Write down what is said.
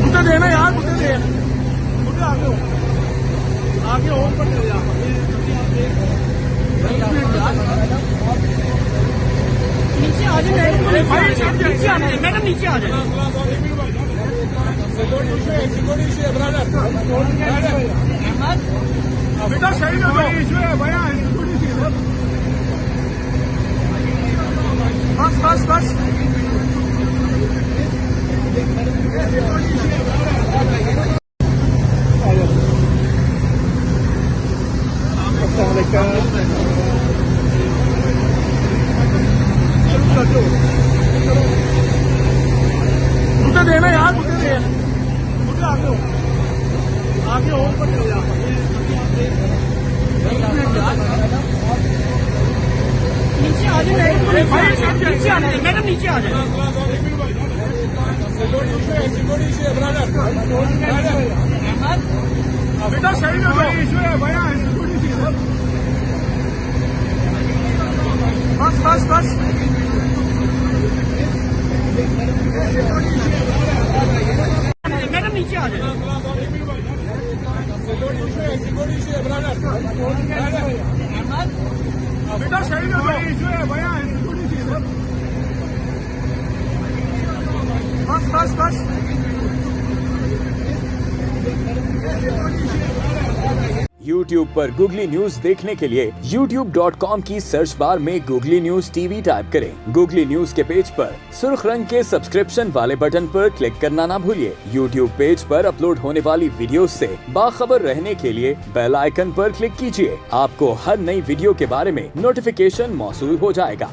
मुझे देना यार, मुझे दे, मुझे आगे हो, आगे हो पर चले जा। नीचे आ जाए, नीचे आ जाए मैडम, नीचे आ जाए। बेटा सही में कोई इशू है भैया, सिक्योरिटी सी है। बस बस बस मुझे देना यार, मुझे दे, मुझे आगे हो, आगे हो पर चले जा। नीचे आ जाए, नीचे आ जाए मैडम, नीचे आ जाए। बेटा सही में कोई इशू है भैया, सिक्योरिटी सी है। बस बस बस मैडम नीचे आ जाए। बेटा सही में कोई इशू है भैया, सिक्योरिटी सी है। बस बस बस YouTube पर गूगली न्यूज देखने के लिए youtube.com की सर्च बार में गूगली न्यूज टीवी टाइप करें। गूगली न्यूज के पेज पर सुर्ख रंग के सब्सक्रिप्शन वाले बटन पर क्लिक करना ना भूलिए। YouTube पेज पर अपलोड होने वाली वीडियो से बाखबर रहने के लिए बेल आइकन पर क्लिक कीजिए। आपको हर नई वीडियो के बारे में नोटिफिकेशन मौसूल हो जाएगा।